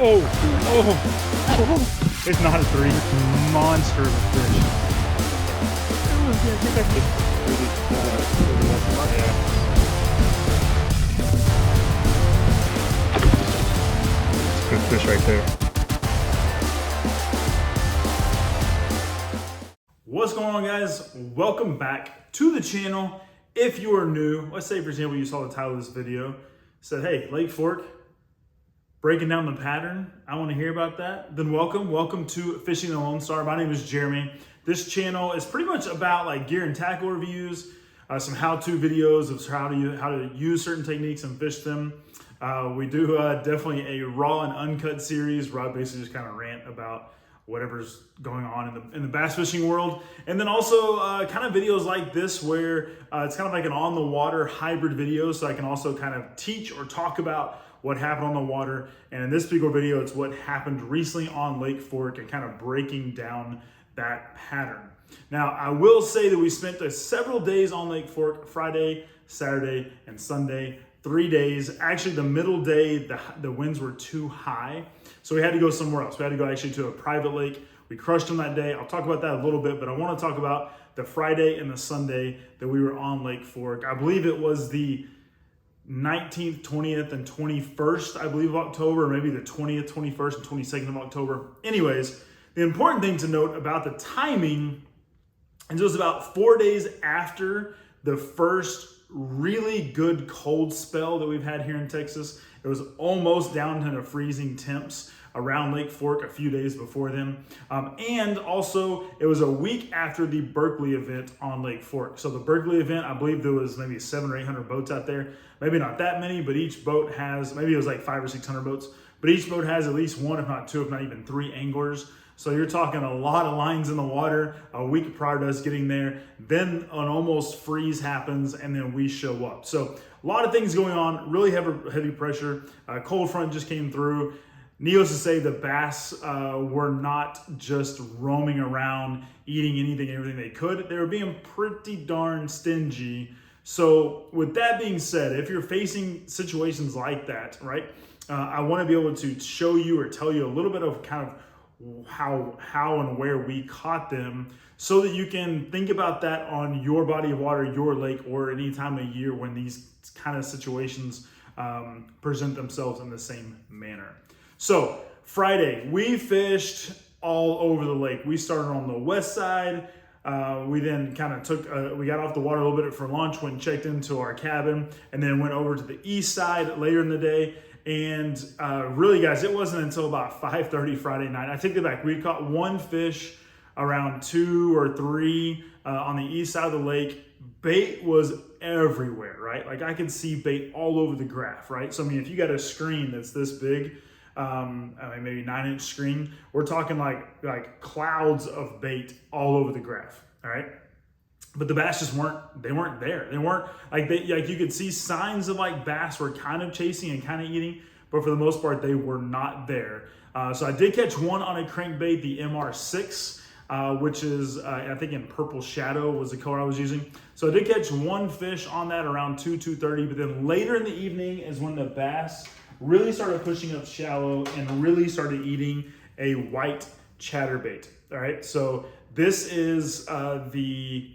Oh, oh. It's not a 3. It's a monster of a fish. Get back to good fish right there. What's going on, guys? Welcome back to the channel. If you are new, let's say for example you saw the title of this video, said, hey, Lake Fork, breaking down the pattern, I want to hear about that. Then welcome to Fishing the Lone Star. My name is Jeremy. This channel is pretty much about like gear and tackle reviews, some how-to videos of how to use certain techniques and fish them. We do definitely a raw and uncut series where I basically just kind of rant about whatever's going on in the bass fishing world. And then also kind of videos like this where it's kind of like an on the water hybrid video, so I can also kind of teach or talk about what happened on the water. And in this particular video, it's what happened recently on Lake Fork and kind of breaking down that pattern. Now, I will say that we spent several days on Lake Fork, Friday, Saturday, and Sunday, 3 days. Actually, the middle day, the winds were too high, so we had to go somewhere else. We had to go actually to a private lake. We crushed them that day. I'll talk about that a little bit, but I want to talk about the Friday and the Sunday that we were on Lake Fork. I believe it was the 19th, 20th, and 21st, I believe, of October, or maybe the 20th, 21st, and 22nd of October. Anyways, the important thing to note about the timing is it was about 4 days after the first really good cold spell that we've had here in Texas. It was almost down to freezing temps around Lake Fork a few days before then. And also it was a week after the Berkeley event on Lake Fork. So the Berkeley event, I believe there was maybe 700 or 800 boats out there. Maybe not that many, but each boat has, maybe it was like 500 or 600 boats, but each boat has at least one, if not two, if not even three anglers. So you're talking a lot of lines in the water a week prior to us getting there. Then an almost freeze happens and then we show up. So a lot of things going on, really heavy pressure. Cold front just came through. Needless to say, the bass were not just roaming around, eating anything and everything they could. They were being pretty darn stingy. So with that being said, if you're facing situations like that, right, I want to be able to show you or tell you a little bit of kind of how and where we caught them so that you can think about that on your body of water, your lake, or any time of year when these kind of situations present themselves in the same manner. So Friday, we fished all over the lake. We started on the west side. We then kind of we got off the water a little bit for lunch, went and checked into our cabin, and then went over to the east side later in the day. And really, guys, it wasn't until about 5:30 Friday night. I take it back. We caught one fish around 2 or 3 on the east side of the lake. Bait was everywhere, right? Like I could see bait all over the graph, right? So I mean, if you got a screen that's this big, I mean, maybe 9-inch screen, we're talking like clouds of bait all over the graph, all right? But the bass just weren't there. They weren't like you could see signs of like bass were kind of chasing and kind of eating, but for the most part, they were not there. So I did catch one on a crankbait, the MR6, which is, I think in Purple Shadow was the color I was using. So I did catch one fish on that around 2:30, but then later in the evening is when the bass really started pushing up shallow and really started eating a white chatterbait. All right, so this is the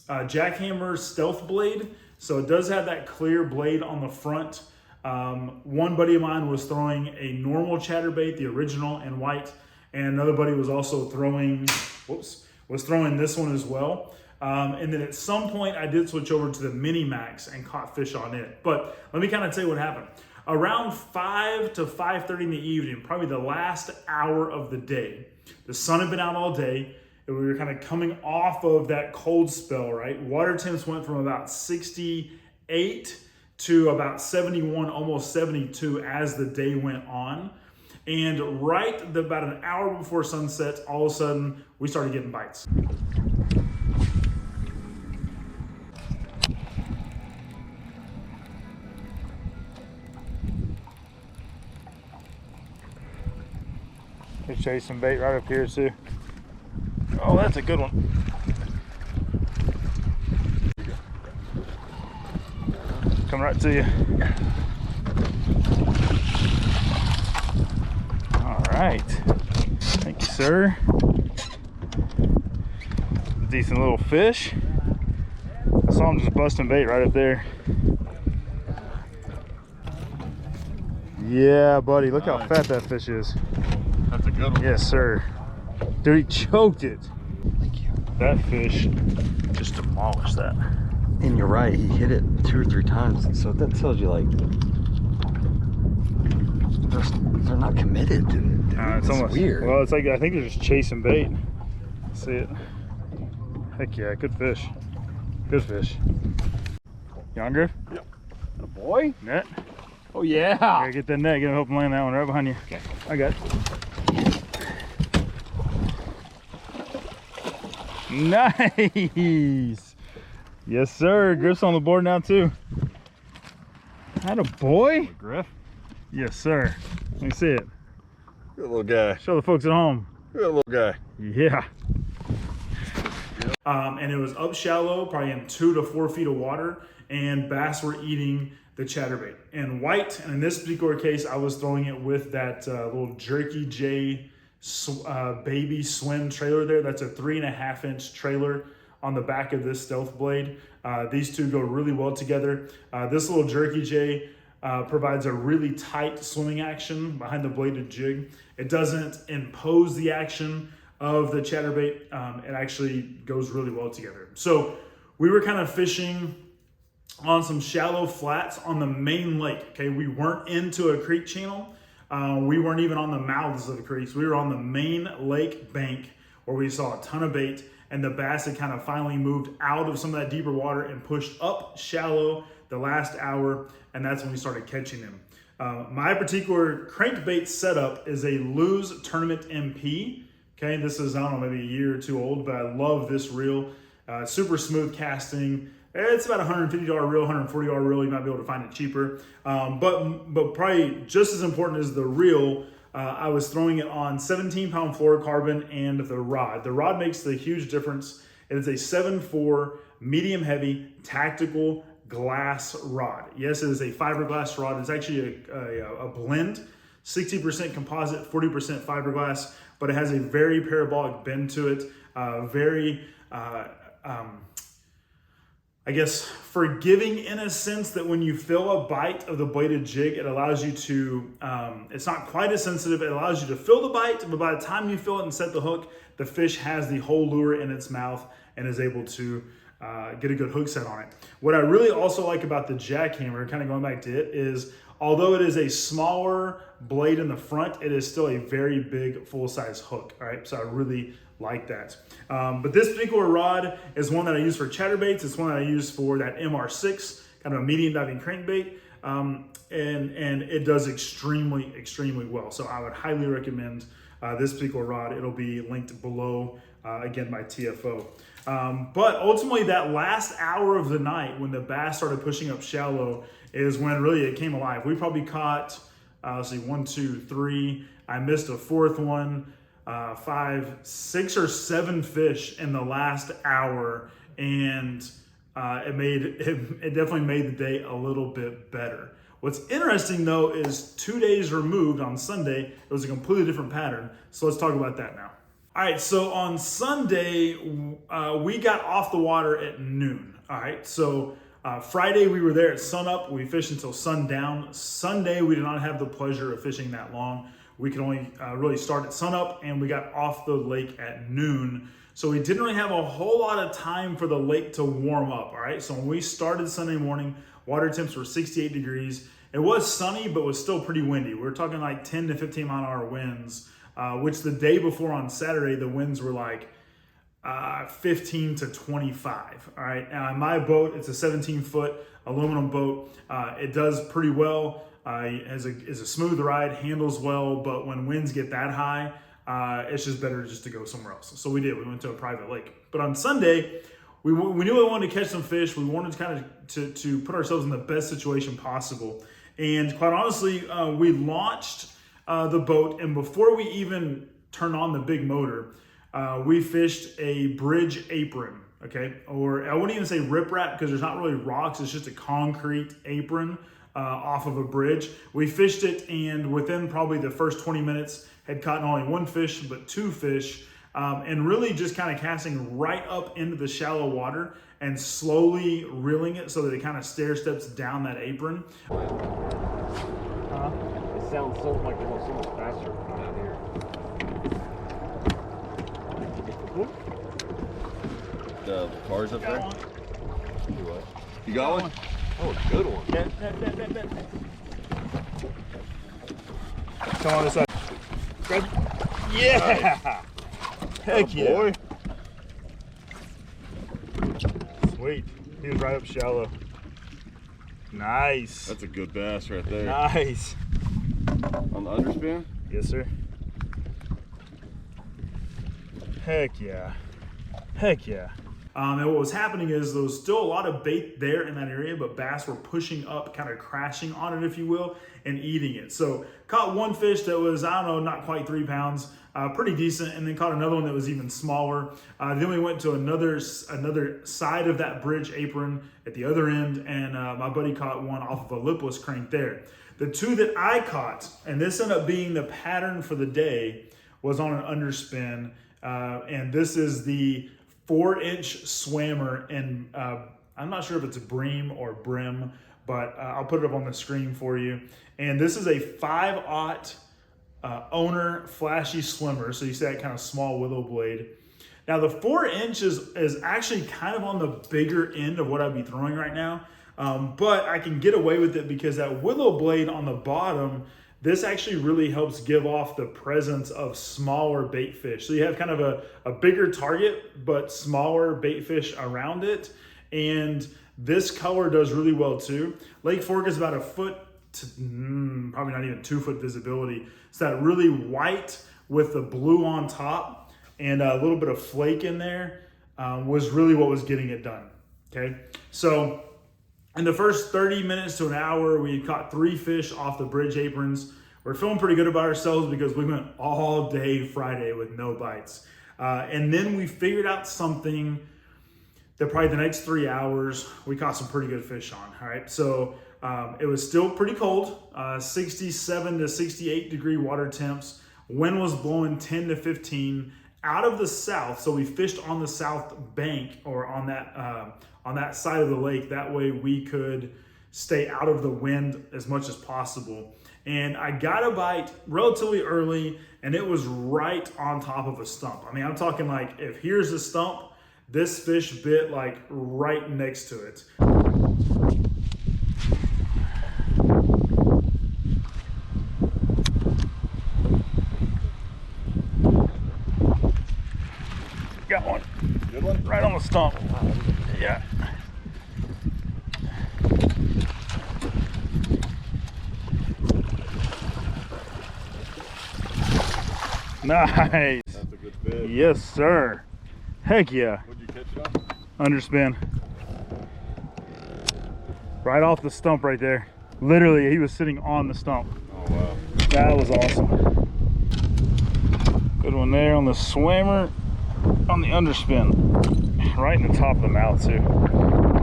Jackhammer Stealth Blade. So it does have that clear blade on the front. One buddy of mine was throwing a normal chatterbait, the original in white, and another buddy was also throwing, throwing this one as well. And then at some point I did switch over to the Mini Max and caught fish on it. But let me kind of tell you what happened. Around 5 to 5:30 in the evening, probably the last hour of the day, the sun had been out all day. We were kind of coming off of that cold spell, right? Water temps went from about 68 to about 71, almost 72 as the day went on. And about an hour before sunset, all of a sudden, we started getting bites. Let's show you some bait right up here too. Oh, that's a good one. Coming right to you. right. Thank you, sir. Decent little fish. I saw him just busting bait right up there. Yeah, buddy. Look how fat that fish is. That's a good one. Yes, sir. Dude, he choked it. Thank you. That fish just demolished that. And you're right, he hit it 2 or 3 times. So that tells you, like, they're not committed to it. Dude. It's almost weird. Well, it's like, I think they're just chasing bait. See it? Heck yeah, good fish. Good fish. You on, Griff? Yep. A boy? Net? Oh, yeah. Gotta get that net. Get help him land that one right behind you. Okay. I got it. Nice. Yes, sir. Griff's on the board now, too. Had a boy? Griff. Yes, sir. Let me see it. Good little guy. Show the folks at home. Good little guy. Yeah. And it was up shallow, probably in 2 to 4 feet of water, and bass were eating the chatterbait. And white, and in this particular case, I was throwing it with that little Jerky J baby swim trailer there. That's a 3.5-inch trailer on the back of this Stealth blade. These two go really well together. This little Jerky J provides a really tight swimming action behind the bladed jig. It doesn't impose the action of the chatterbait. It actually goes really well together. So we were kind of fishing on some shallow flats on the main lake. Okay, we weren't into a creek channel. We weren't even on the mouths of the creeks. We were on the main lake bank where we saw a ton of bait, and the bass had kind of finally moved out of some of that deeper water and pushed up shallow the last hour, and that's when we started catching them. My particular crankbait setup is a Lose Tournament MP. Okay, this is, I don't know, maybe a year or 2 old, but I love this reel. Super smooth casting. It's about a $150 reel, $140 reel. You might be able to find it cheaper. But probably just as important as the reel, I was throwing it on 17-pound fluorocarbon and the rod. The rod makes the huge difference. It is a 7.4 medium heavy tactical glass rod. Yes, it is a fiberglass rod. It's actually a blend, 60% composite, 40% fiberglass, but it has a very parabolic bend to it. I guess, forgiving in a sense that when you feel a bite of the bladed jig, it allows you to, it's not quite as sensitive. It allows you to feel the bite, but by the time you feel it and set the hook, the fish has the whole lure in its mouth and is able to get a good hook set on it. What I really also like about the jackhammer, kind of going back to it, is although it is a smaller blade in the front, it is still a very big full-size hook. All right, so I really like that. But this particular rod is one that I use for chatterbaits. It's one that I use for that MR6, kind of a medium diving crankbait. And it does extremely, extremely well. So I would highly recommend this particular rod. It'll be linked below, again, by TFO. But ultimately that last hour of the night when the bass started pushing up shallow is when really it came alive. We probably caught, let's see, 1, 2, 3. I missed a 4th one. 5, 6 or 7 fish in the last hour, and it definitely made the day a little bit better. What's interesting though is 2 days removed on Sunday, it was a completely different pattern. So let's talk about that now. All right, so on Sunday, we got off the water at noon. All right, so Friday we were there at sunup. We fished until sundown. Sunday we did not have the pleasure of fishing that long. We could only really start at sunup, and we got off the lake at noon. So we didn't really have a whole lot of time for the lake to warm up, all right? So when we started Sunday morning, water temps were 68 degrees. It was sunny, but was still pretty windy. We were talking like 10 to 15 mile an hour winds, which the day before on Saturday, the winds were like 15 to 25, all right? Now in my boat, it's a 17-foot aluminum boat. It does pretty well. Is a smooth ride, handles well, but when winds get that high, it's just better just to go somewhere else. So we did. We went to a private lake. But on Sunday, we knew we wanted to catch some fish. We wanted to kind of to put ourselves in the best situation possible. And quite honestly, we launched the boat, and before we even turned on the big motor, we fished a bridge apron. Okay, or I wouldn't even say riprap because there's not really rocks. It's just a concrete apron. off of a bridge. We fished it, and within probably the first 20 minutes, had caught not only one fish, but two fish, and really just kind of casting right up into the shallow water and slowly reeling it so that it kind of stair steps down that apron. It sounds so like they're going so much faster out here. The car's up there. One. You got one? Oh, good one. Come on this side. Grab. Yeah! Heck yeah. Boy. Sweet. He was right up shallow. Nice. That's a good bass right there. Nice. On the underspin? Yes, sir. Heck yeah. Heck yeah. And what was happening is there was still a lot of bait there in that area, but bass were pushing up, kind of crashing on it, if you will, and eating it. So caught one fish that was, I don't know, not quite 3 pounds, pretty decent, and then caught another one that was even smaller. Then we went to another side of that bridge apron at the other end, and my buddy caught one off of a lipless crank there. The two that I caught, and this ended up being the pattern for the day, was on an underspin, and this is the 4-inch swammer, and I'm not sure if it's a bream or brim, but I'll put it up on the screen for you. And this is a 5/0 owner flashy swimmer, so you see that kind of small willow blade. Now the 4 inches is actually kind of on the bigger end of what I'd be throwing right now, but I can get away with it because that willow blade on the bottom, this actually really helps give off the presence of smaller bait fish. So you have kind of a bigger target, but smaller bait fish around it. And this color does really well too. Lake Fork is about a foot to probably not even 2 foot visibility. It's that really white with the blue on top and a little bit of flake in there was really what was getting it done, okay? So in the first 30 minutes to an hour, we caught 3 fish off the bridge aprons. We're feeling pretty good about ourselves because we went all day Friday with no bites. And then we figured out something that probably the next 3 hours, we caught some pretty good fish on, all right? So it was still pretty cold, 67 to 68 degree water temps. Wind was blowing 10 to 15 out of the south. So we fished on the south bank or on that side of the lake. That way we could stay out of the wind as much as possible. And I got a bite relatively early, and it was right on top of a stump. I mean, I'm talking like, if here's a stump, this fish bit like right next to it. Got one. Good one? Right on the stump. Yeah. Nice. That's a good fish. Yes, sir. Heck yeah. What'd you catch it on? Underspin. Right off the stump right there. Literally, he was sitting on the stump. Oh, wow. That was awesome. Good one there on the swimmer, on the underspin. Right in the top of the mouth, too.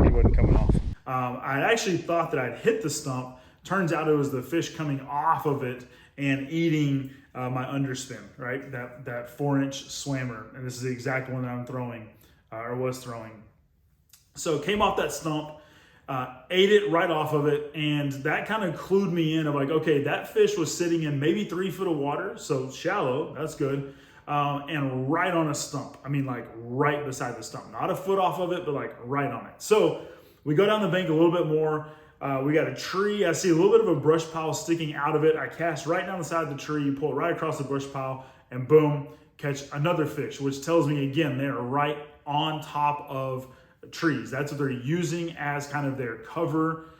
He wasn't coming off. I actually thought that I'd hit the stump. Turns out it was the fish coming off of it and eating my underspin, right? That 4-inch swammer. And this is the exact one that I'm throwing, or was throwing. So came off that stump, ate it right off of it, and that kind of clued me in of like, okay, that fish was sitting in maybe 3 foot of water, so shallow, that's good, and right on a stump. I mean, like right beside the stump. Not a foot off of it, but like right on it. So we go down the bank a little bit more. We got a tree. I see a little bit of a brush pile sticking out of it. I cast right down the side of the tree, pull it right across the brush pile, and boom, catch another fish, which tells me again, they're right on top of trees. That's what they're using as kind of their cover,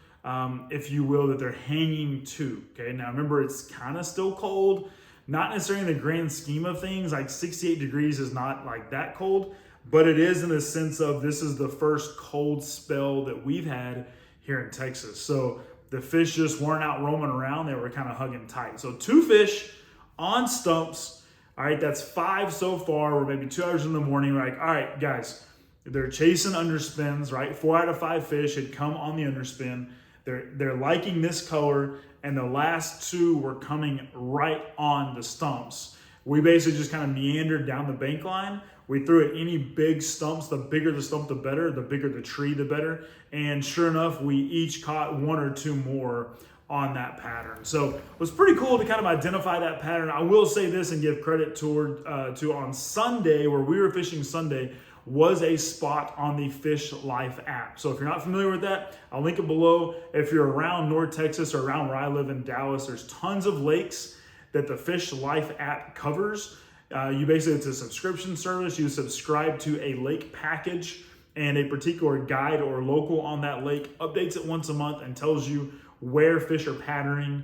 if you will, that they're hanging to. Okay, now remember, it's kind of still cold, not necessarily in the grand scheme of things. Like 68 degrees is not like that cold, but it is in the sense of this is the first cold spell that we've had here in Texas. So the fish just weren't out roaming around. They were kind of hugging tight. So 2 fish on stumps. All right, that's 5 so far. We're maybe 2 hours in the morning. We're like, all right, guys, they're chasing underspins, right? 4 out of 5 fish had come on the underspin. they're liking this color, and the last two were coming right on the stumps. We basically just kind of meandered down the bank line. We threw at any big stumps. The bigger the stump, the better. The bigger the tree, the better. And sure enough, we each caught one or two more on that pattern. So it was pretty cool to kind of identify that pattern. I will say this and give credit to on Sunday, where we were fishing Sunday, was a spot on the Fish Life app. So if you're not familiar with that, I'll link it below. If you're around North Texas or around where I live in Dallas, there's tons of lakes that the Fish Life app covers. It's a subscription service. You subscribe to a lake package, and a particular guide or local on that lake updates it once a month and tells you where fish are patterning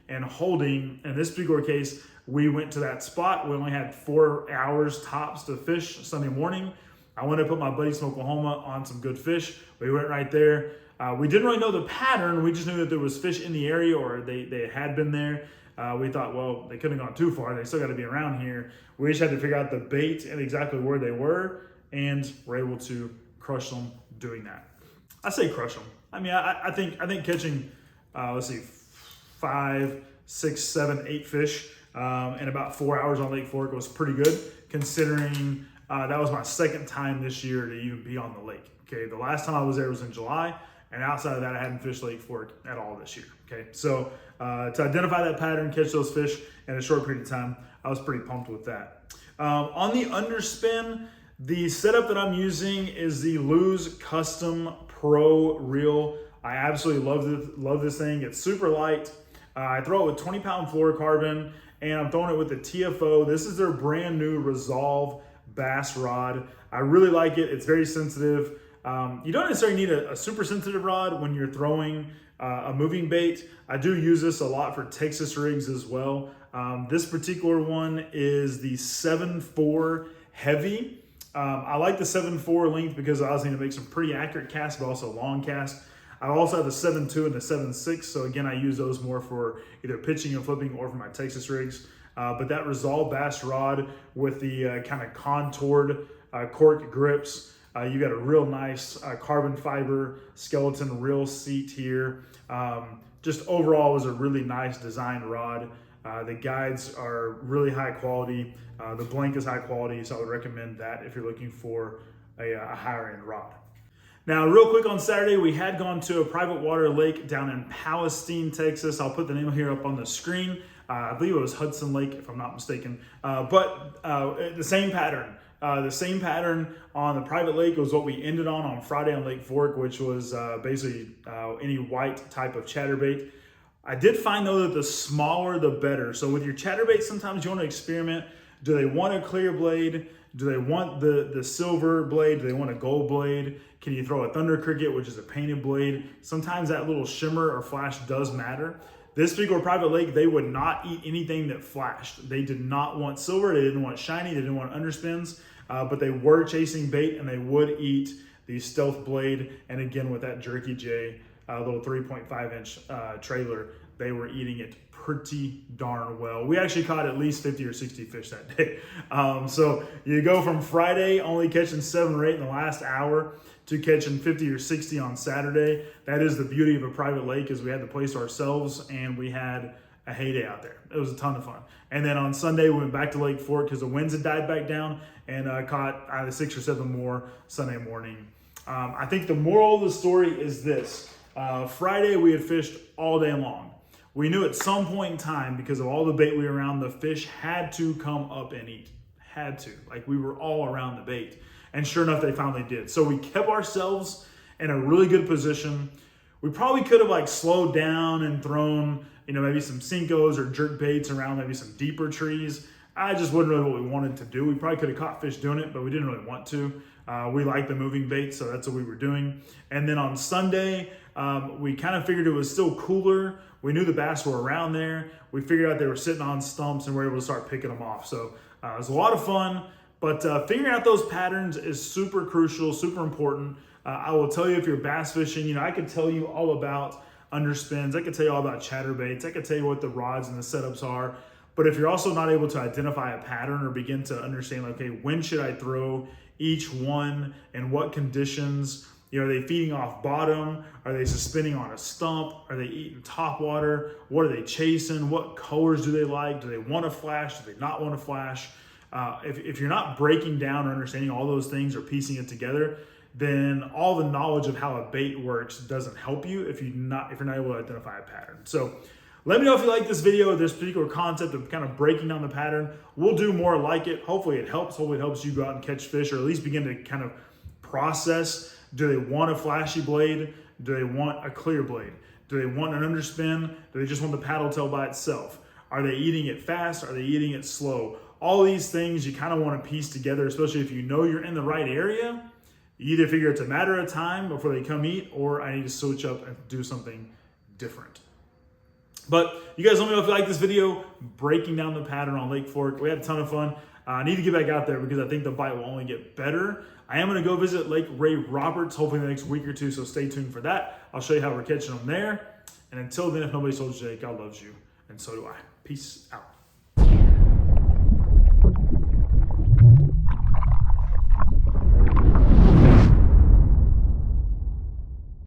and holding. In this particular case, we went to that spot. We only had 4 hours tops to fish Sunday morning. I wanted to put my buddy from Oklahoma on some good fish. We went right there. We didn't really know the pattern. We just knew that there was fish in the area, or they had been there. We thought, well, they couldn't have gone too far. They still got to be around here. We just had to figure out the bait and exactly where they were, and we're able to crush them doing that. I say crush them. I mean, I think catching, 5, 6, 7, 8 fish in about 4 hours on Lake Fork was pretty good, considering that was my second time this year to even be on the lake. Okay, the last time I was there was in July, and outside of that, I hadn't fished Lake Fork at all this year. Okay, so to identify that pattern, catch those fish in a short period of time, I was pretty pumped with that. On the underspin, the setup that I'm using is the Lose Custom Pro Reel. I absolutely love this thing. It's super light. I throw it with 20-pound fluorocarbon, and I'm throwing it with the TFO. This is their brand new Resolve bass rod. I really like it. It's very sensitive. You don't necessarily need a super sensitive rod when you're throwing a moving bait. I do use this a lot for Texas rigs as well. This particular one is the 7.4 heavy. I like the 7.4 length because I allows me to make some pretty accurate casts, but also long casts. I also have the 7.2 and the 7.6. So again, I use those more for either pitching and flipping or for my Texas rigs. But that Resolve bass rod with the kind of contoured cork grips, you got a real nice carbon fiber skeleton reel seat here. Just overall was a really nice designed rod. The guides are really high quality. The blank is high quality, so I would recommend that if you're looking for a higher end rod. Now, real quick, on Saturday, we had gone to a private water lake down in Palestine, Texas. I'll put the name here up on the screen. I believe it was Hudson Lake, if I'm not mistaken. But the same pattern. The same pattern on the private lake was what we ended on Friday on Lake Fork, which was basically any white type of chatterbait. I did find, though, that the smaller the better. So with your chatterbait, sometimes you want to experiment. Do they want a clear blade? Do they want the silver blade? Do they want a gold blade? Can you throw a thunder cricket, which is a painted blade? Sometimes that little shimmer or flash does matter. This particular private lake, they would not eat anything that flashed. They did not want silver. They didn't want shiny. They didn't want underspins. But they were chasing bait, and they would eat the stealth blade. And again, with that Jerky J little 3.5-inch trailer, they were eating it pretty darn well. We actually caught at least 50 or 60 fish that day. So you go from Friday only catching 7 or 8 in the last hour to catching 50 or 60 on Saturday. That is the beauty of a private lake, is we had the place to ourselves, and we had a heyday out there. It was a ton of fun. And then on Sunday, we went back to Lake Fork because the winds had died back down, and caught either 6 or 7 more Sunday morning. I think the moral of the story is this. Friday, we had fished all day long. We knew at some point in time, because of all the bait we were around, the fish had to come up and eat. Had to. Like, we were all around the bait. And sure enough, they finally did. So we kept ourselves in a really good position. We probably could have slowed down and thrown, maybe some Cincos or jerk baits around maybe some deeper trees. I just wasn't really what we wanted to do. We probably could have caught fish doing it, but we didn't really want to. We like the moving bait, so that's what we were doing. And then on Sunday, we kind of figured it was still cooler. We knew the bass were around there. We figured out they were sitting on stumps, and we were able to start picking them off. So it was a lot of fun, but figuring out those patterns is super crucial, super important. I will tell you, if you're bass fishing, I could tell you all about underspins. I could tell you all about chatterbaits. I could tell you what the rods and the setups are. But if you're also not able to identify a pattern or begin to understand, okay, when should I throw each one and what conditions, Are they feeding off bottom? Are they suspending on a stump? Are they eating top water? What are they chasing? What colors do they like? Do they want to flash? Do they not want to flash? If you're not breaking down or understanding all those things or piecing it together, then all the knowledge of how a bait works doesn't help you if you're not able to identify a pattern. So let me know if you like this video, this particular concept of kind of breaking down the pattern. We'll do more like it. Hopefully it helps. Hopefully it helps you go out and catch fish, or at least begin to kind of process. Do they want a flashy blade? Do they want a clear blade? Do they want an underspin? Do they just want the paddle tail by itself? Are they eating it fast? Are they eating it slow? All these things you kind of want to piece together, especially if you know you're in the right area. You either figure it's a matter of time before they come eat, or I need to switch up and do something different. But you guys let me know if you like this video, breaking down the pattern on Lake Fork. We had a ton of fun. I need to get back out there because I think the bite will only get better. I am going to go visit Lake Ray Roberts hopefully in the next week or two, so stay tuned for that. I'll show you how we're catching them there. And until then, if nobody's told you today, God loves you, and so do I. Peace out.